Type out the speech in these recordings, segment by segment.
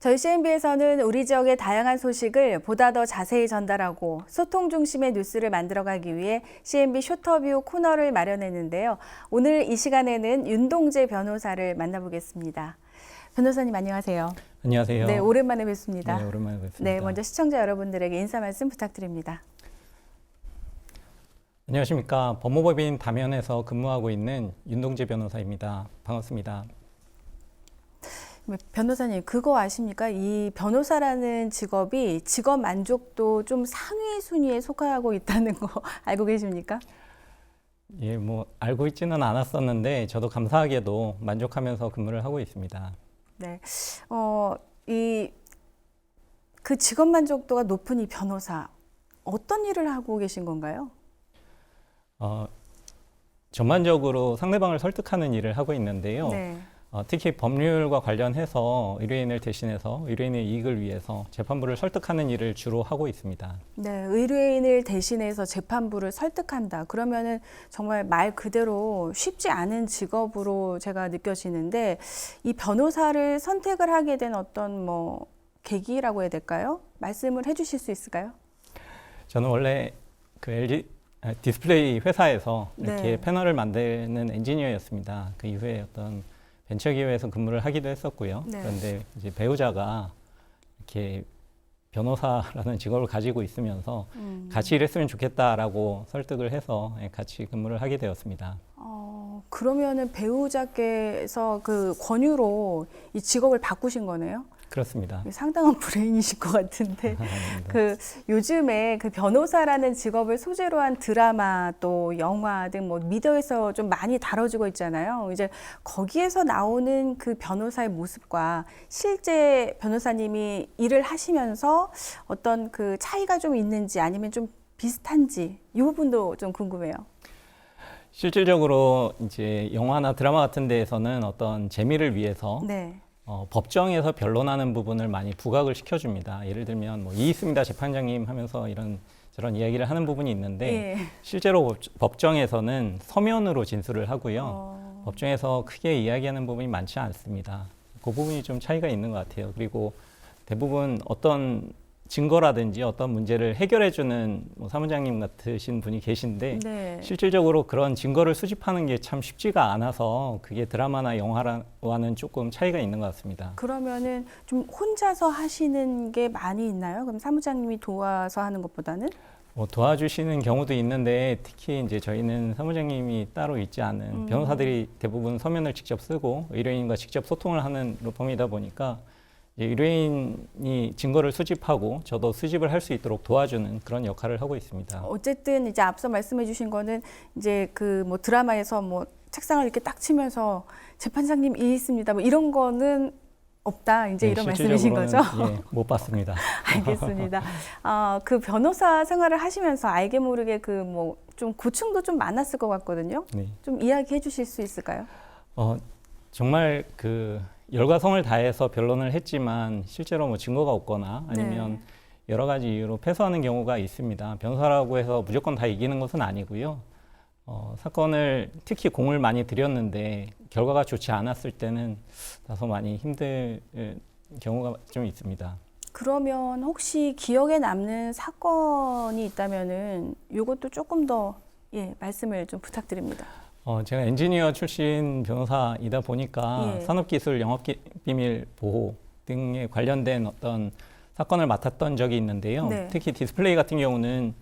저희 CNB에서는 우리 지역의 다양한 소식을 보다 더 자세히 전달하고 소통 중심의 뉴스를 만들어가기 위해 CNB 쇼터뷰 코너를 마련했는데요. 오늘 이 시간에는 윤동재 변호사를 만나보겠습니다. 변호사님 안녕하세요. 안녕하세요. 네, 오랜만에 뵙습니다. 네, 오랜만에 뵙습니다. 네, 먼저 시청자 여러분들에게 인사 말씀 부탁드립니다. 안녕하십니까. 법무법인 다면에서 근무하고 있는 윤동재 변호사입니다. 반갑습니다. 변호사님, 그거 아십니까? 이 변호사라는 직업이 직업 만족도 좀 상위 순위에 속하고 있다는 거 알고 계십니까? 예, 알고 있지는 않았었는데 저도 감사하게도 만족하면서 근무를 하고 있습니다. 네, 그 직업 만족도가 높은 이 변호사, 어떤 일을 하고 계신 건가요? 전반적으로 상대방을 설득하는 일을 하고 있는데요. 네. 특히 법률과 관련해서 의뢰인을 대신해서 의뢰인의 이익을 위해서 재판부를 설득하는 일을 주로 하고 있습니다. 네, 의뢰인을 대신해서 재판부를 설득한다. 그러면은 정말 말 그대로 쉽지 않은 직업으로 제가 느껴지는데 이 변호사를 선택을 하게 된 어떤 계기라고 해야 될까요? 말씀을 해주실 수 있을까요? 저는 원래 그 LG 디스플레이 회사에서 이렇게 네. 패널을 만드는 엔지니어였습니다. 그 이후에 어떤 벤처기업에서 근무를 하기도 했었고요. 네. 그런데 이제 배우자가 이렇게 변호사라는 직업을 가지고 있으면서 같이 일했으면 좋겠다라고 설득을 해서 같이 근무를 하게 되었습니다. 그러면은 배우자께서 그 권유로 이 직업을 바꾸신 거네요? 그렇습니다. 상당한 브레인이실 것 같은데 그 요즘에 그 변호사라는 직업을 소재로 한 드라마 또 영화 등 미디어에서 좀 많이 다뤄지고 있잖아요. 이제 거기에서 나오는 그 변호사의 모습과 실제 변호사님이 일을 하시면서 어떤 그 차이가 좀 있는지 아니면 좀 비슷한지 이 부분도 좀 궁금해요. 실질적으로 이제 영화나 드라마 같은 데에서는 어떤 재미를 위해서 네. 법정에서 변론하는 부분을 많이 부각을 시켜줍니다. 예를 들면 이 있습니다 재판장님 하면서 이런 저런 이야기를 하는 부분이 있는데 예. 실제로 법정에서는 서면으로 진술을 하고요. 법정에서 크게 이야기하는 부분이 많지 않습니다. 그 부분이 좀 차이가 있는 것 같아요. 그리고 대부분 어떤 증거라든지 어떤 문제를 해결해주는 사무장님 같으신 분이 계신데 네. 실질적으로 그런 증거를 수집하는 게 참 쉽지가 않아서 그게 드라마나 영화와는 조금 차이가 있는 것 같습니다. 그러면은 좀 혼자서 하시는 게 많이 있나요? 그럼 사무장님이 도와서 하는 것보다는? 도와주시는 경우도 있는데 특히 이제 저희는 사무장님이 따로 있지 않은 변호사들이 대부분 서면을 직접 쓰고 의뢰인과 직접 소통을 하는 로펌이다 보니까 의뢰인이 증거를 수집하고 저도 수집을 할 수 있도록 도와주는 그런 역할을 하고 있습니다. 어쨌든 이제 앞서 말씀해주신 거는 이제 드라마에서 책상을 이렇게 딱 치면서 재판장님 이 있습니다. 이런 거는 없다. 이제 이런 말씀이신 거죠? 예, 못 봤습니다. 알겠습니다. 그 변호사 생활을 하시면서 알게 모르게 좀 고충도 좀 많았을 것 같거든요. 네. 좀 이야기해 주실 수 있을까요? 정말 열과 성을 다해서 변론을 했지만 실제로 증거가 없거나 아니면 여러 가지 이유로 패소하는 경우가 있습니다. 변호사라고 해서 무조건 다 이기는 것은 아니고요. 사건을 특히 공을 많이 들였는데 결과가 좋지 않았을 때는 다소 많이 힘들 경우가 좀 있습니다. 그러면 혹시 기억에 남는 사건이 있다면은 이것도 조금 더 말씀을 좀 부탁드립니다. 제가 엔지니어 출신 변호사이다 보니까 산업기술 영업비밀 보호 등에 관련된 어떤 사건을 맡았던 적이 있는데요. 네. 특히 디스플레이 같은 경우는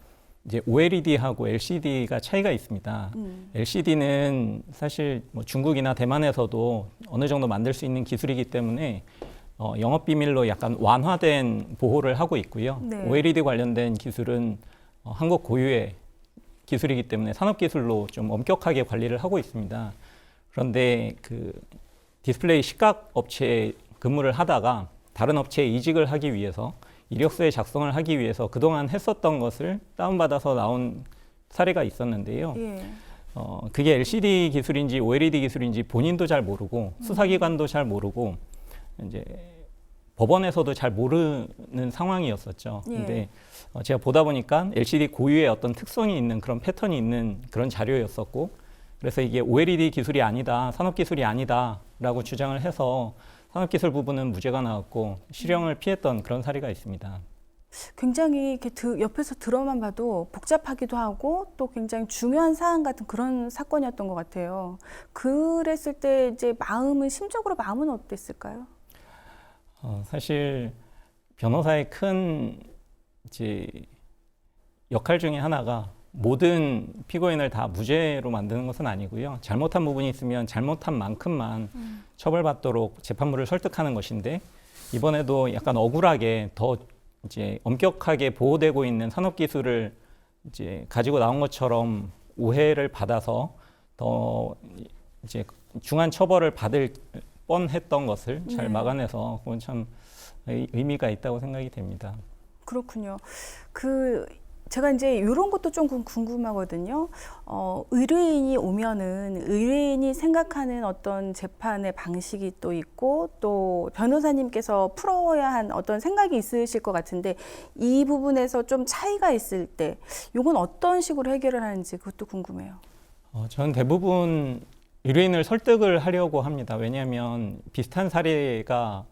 이제 OLED하고 LCD가 차이가 있습니다. LCD는 사실 중국이나 대만에서도 어느 정도 만들 수 있는 기술이기 때문에 영업비밀로 약간 완화된 보호를 하고 있고요. 네. OLED 관련된 기술은 한국 고유의 기술이기 때문에 산업기술로 좀 엄격하게 관리를 하고 있습니다. 그런데 디스플레이 시각 업체에 근무를 하다가 다른 업체에 이직을 하기 위해서 이력서에 작성을 하기 위해서 그동안 했었던 것을 다운받아서 나온 사례가 있었는데요. 그게 LCD 기술인지 OLED 기술인지 본인도 잘 모르고 수사기관도 잘 모르고 이제 법원에서도 잘 모르는 상황이었었죠. 근데 제가 보다 보니까 LCD 고유의 어떤 특성이 있는 그런 패턴이 있는 그런 자료였었고, 그래서 이게 OLED 기술이 아니다, 산업 기술이 아니다라고 주장을 해서 산업기술 부분은 무죄가 나왔고 실형을 피했던 그런 사례가 있습니다. 굉장히 이렇게 옆에서 들어만 봐도 복잡하기도 하고 또 굉장히 중요한 사안 같은 그런 사건이었던 것 같아요. 그랬을 때 이제 심적으로 마음은 어땠을까요? 사실 변호사의 큰 이제 역할 중에 하나가 모든 피고인을 다 무죄로 만드는 것은 아니고요. 잘못한 부분이 있으면 잘못한 만큼만 처벌받도록 재판부를 설득하는 것인데 이번에도 약간 억울하게 더 이제 엄격하게 보호되고 있는 산업기술을 이제 가지고 나온 것처럼 오해를 받아서 더 이제 중한 처벌을 받을 뻔했던 것을 잘 막아내서 그건 참 의미가 있다고 생각이 됩니다. 그렇군요. 제가 이제 이런 것도 좀 궁금하거든요. 의뢰인이 오면은 의뢰인이 생각하는 어떤 재판의 방식이 또 있고 또 변호사님께서 풀어야 한 어떤 생각이 있으실 것 같은데 이 부분에서 좀 차이가 있을 때 이건 어떤 식으로 해결을 하는지 그것도 궁금해요. 저는 대부분 의뢰인을 설득을 하려고 합니다. 왜냐하면 비슷한 사례가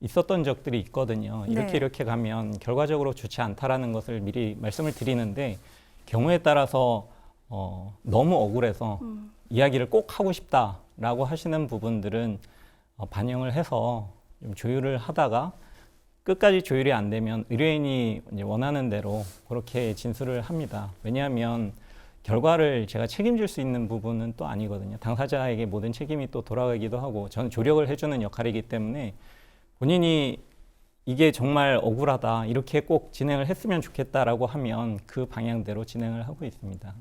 있었던 적들이 있거든요. 네. 이렇게 가면 결과적으로 좋지 않다라는 것을 미리 말씀을 드리는데 경우에 따라서 너무 억울해서 이야기를 꼭 하고 싶다라고 하시는 부분들은 반영을 해서 좀 조율을 하다가 끝까지 조율이 안 되면 의뢰인이 이제 원하는 대로 그렇게 진술을 합니다. 왜냐하면 결과를 제가 책임질 수 있는 부분은 또 아니거든요. 당사자에게 모든 책임이 또 돌아가기도 하고 저는 조력을 해주는 역할이기 때문에 본인이 이게 정말 억울하다, 이렇게 꼭 진행을 했으면 좋겠다라고 하면 그 방향대로 진행을 하고 있습니다.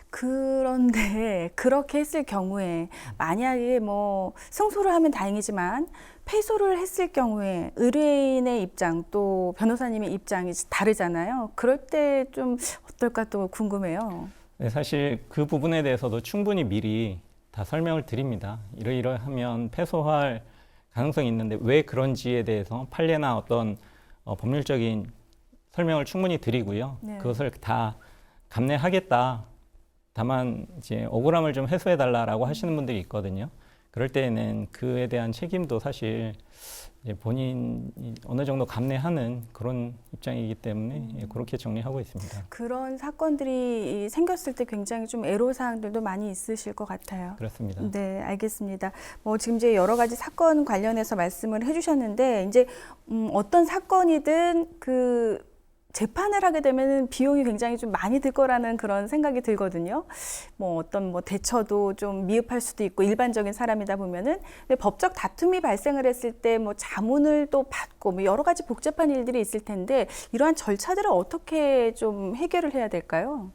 그런데 그렇게 했을 경우에 만약에 승소를 하면 다행이지만 패소를 했을 경우에 의뢰인의 입장 또 변호사님의 입장이 다르잖아요. 그럴 때 좀 어떨까 또 궁금해요. 네, 사실 그 부분에 대해서도 충분히 미리 다 설명을 드립니다. 이러하면 패소할 가능성이 있는데 왜 그런지에 대해서 판례나 어떤 법률적인 설명을 충분히 드리고요. 네. 그것을 다 감내하겠다. 다만 이제 억울함을 좀 해소해 달라라고 하시는 분들이 있거든요. 그럴 때에는 그에 대한 책임도 사실 이제 본인이 어느 정도 감내하는 그런 입장이기 때문에 그렇게 정리하고 있습니다. 그런 사건들이 생겼을 때 굉장히 좀 애로사항들도 많이 있으실 것 같아요. 그렇습니다. 네, 알겠습니다. 지금 이제 여러 가지 사건 관련해서 말씀을 해주셨는데 이제 어떤 사건이든 재판을 하게 되면 비용이 굉장히 좀 많이 들 거라는 그런 생각이 들거든요. 어떤 대처도 좀 미흡할 수도 있고 일반적인 사람이다 보면은 근데 법적 다툼이 발생을 했을 때 자문을 또 받고 여러 가지 복잡한 일들이 있을 텐데 이러한 절차들을 어떻게 좀 해결을 해야 될까요?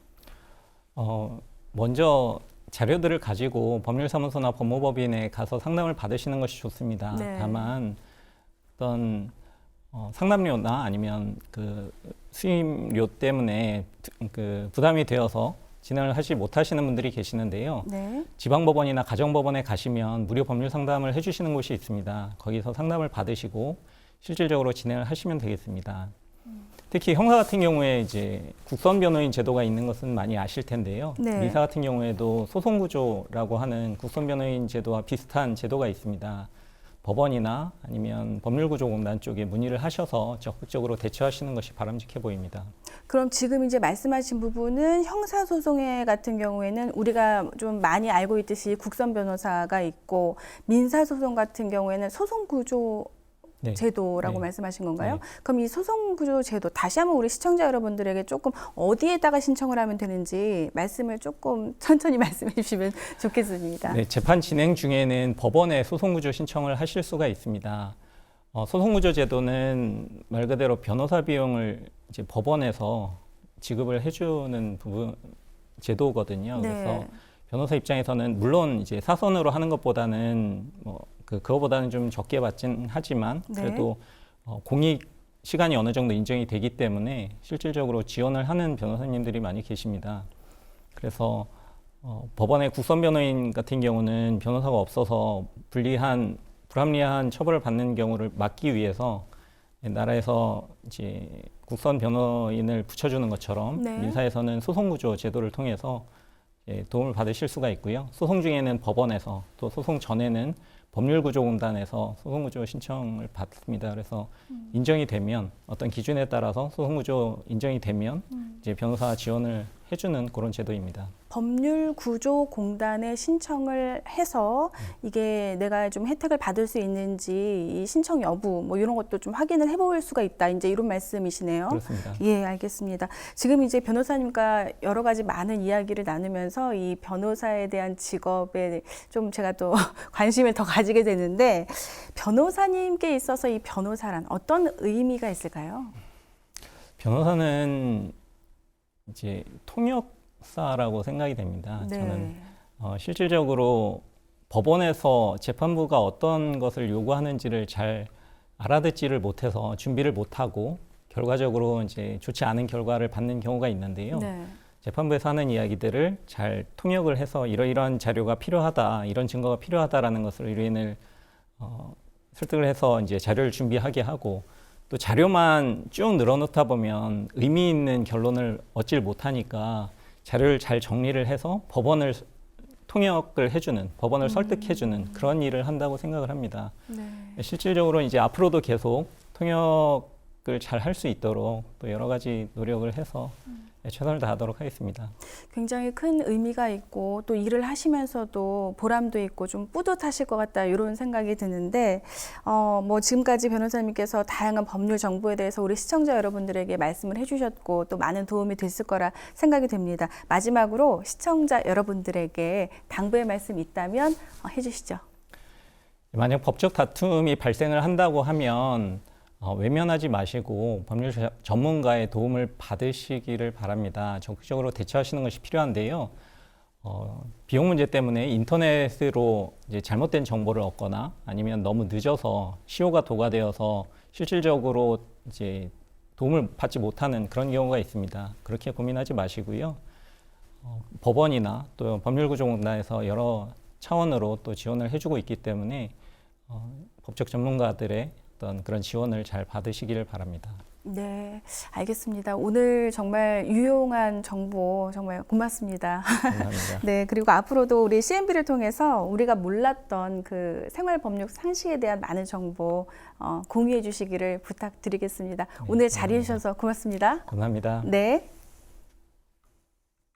먼저 자료들을 가지고 법률사무소나 법무법인에 가서 상담을 받으시는 것이 좋습니다. 네. 다만 어떤 상담료나 아니면 수임료 때문에 부담이 되어서 진행을 하지 못하시는 분들이 계시는데요. 네. 지방법원이나 가정법원에 가시면 무료 법률 상담을 해주시는 곳이 있습니다. 거기서 상담을 받으시고 실질적으로 진행을 하시면 되겠습니다. 특히 형사 같은 경우에 이제 국선 변호인 제도가 있는 것은 많이 아실 텐데요. 네. 민사 같은 경우에도 소송구조라고 하는 국선 변호인 제도와 비슷한 제도가 있습니다. 법원이나 아니면 법률구조공단 쪽에 문의를 하셔서 적극적으로 대처하시는 것이 바람직해 보입니다. 그럼 지금 이제 말씀하신 부분은 형사소송에 같은 경우에는 우리가 좀 많이 알고 있듯이 국선 변호사가 있고 민사소송 같은 경우에는 소송구조 네. 제도라고 네. 말씀하신 건가요? 네. 그럼 이 소송구조 제도 다시 한번 우리 시청자 여러분들에게 조금 어디에다가 신청을 하면 되는지 말씀을 조금 천천히 말씀해 주시면 좋겠습니다. 네, 재판 진행 중에는 법원에 소송구조 신청을 하실 수가 있습니다. 소송구조 제도는 말 그대로 변호사 비용을 이제 법원에서 지급을 해주는 부분 제도거든요. 네. 그래서 변호사 입장에서는 물론 이제 사선으로 하는 것보다는 그거보다는 좀 적게 받진 하지만 그래도 공익 시간이 어느 정도 인정이 되기 때문에 실질적으로 지원을 하는 변호사님들이 많이 계십니다. 그래서 법원의 국선 변호인 같은 경우는 변호사가 없어서 불합리한 처벌을 받는 경우를 막기 위해서 나라에서 이제 국선 변호인을 붙여주는 것처럼 네. 민사에서는 소송구조 제도를 통해서 도움을 받으실 수가 있고요. 소송 중에는 법원에서 또 소송 전에는 법률구조공단에서 소송구조 신청을 받습니다. 그래서 인정이 되면 어떤 기준에 따라서 소송구조 인정이 되면 이제 변호사 지원을 해주는 그런 제도입니다. 법률구조공단에 신청을 해서 이게 내가 좀 혜택을 받을 수 있는지 이 신청 여부 뭐 이런 것도 좀 확인을 해볼 수가 있다. 이제 이런 말씀이시네요. 그렇습니다. 예, 알겠습니다. 지금 이제 변호사님과 여러 가지 많은 이야기를 나누면서 이 변호사에 대한 직업에 좀 제가 또 관심을 더 가지게 되는데 변호사님께 있어서 이 변호사란 어떤 의미가 있을까요? 변호사는 이제 통역사라고 생각이 됩니다. 네. 저는 실질적으로 법원에서 재판부가 어떤 것을 요구하는지를 잘 알아듣지를 못해서 준비를 못하고 결과적으로 이제 좋지 않은 결과를 받는 경우가 있는데요. 네. 재판부에서 하는 이야기들을 잘 통역을 해서 이러이러한 자료가 필요하다, 이런 증거가 필요하다라는 것을 의뢰인을 설득을 해서 이제 자료를 준비하게 하고 또 자료만 쭉 늘어놓다 보면 의미 있는 결론을 얻질 못하니까 자료를 잘 정리를 해서 법원을 통역을 해주는, 법원을 설득해주는 그런 일을 한다고 생각을 합니다. 네. 실질적으로 이제 앞으로도 계속 통역을 잘 할 수 있도록 또 여러 가지 노력을 해서 최선을 다하도록 하겠습니다. 굉장히 큰 의미가 있고 또 일을 하시면서도 보람도 있고 좀 뿌듯하실 것 같다 이런 생각이 드는데 뭐 지금까지 변호사님께서 다양한 법률 정보에 대해서 우리 시청자 여러분들에게 말씀을 해주셨고 또 많은 도움이 됐을 거라 생각이 됩니다. 마지막으로 시청자 여러분들에게 당부의 말씀 있다면 해주시죠. 만약 법적 다툼이 발생을 한다고 하면 외면하지 마시고 법률 전문가의 도움을 받으시기를 바랍니다. 적극적으로 대처하시는 것이 필요한데요. 비용 문제 때문에 인터넷으로 이제 잘못된 정보를 얻거나 아니면 너무 늦어서 시효가 도과되어서 실질적으로 이제 도움을 받지 못하는 그런 경우가 있습니다. 그렇게 고민하지 마시고요. 법원이나 또 법률구조공단에서 여러 차원으로 또 지원을 해주고 있기 때문에 법적 전문가들의 어떤 그런 지원을 잘 받으시기를 바랍니다. 네, 알겠습니다. 오늘 정말 유용한 정보 정말 고맙습니다. 감사합니다. 네, 그리고 앞으로도 우리 CNB를 통해서 우리가 몰랐던 그 생활법률 상식에 대한 많은 정보 공유해 주시기를 부탁드리겠습니다. 오늘 자리해 주셔서 고맙습니다. 감사합니다. 네.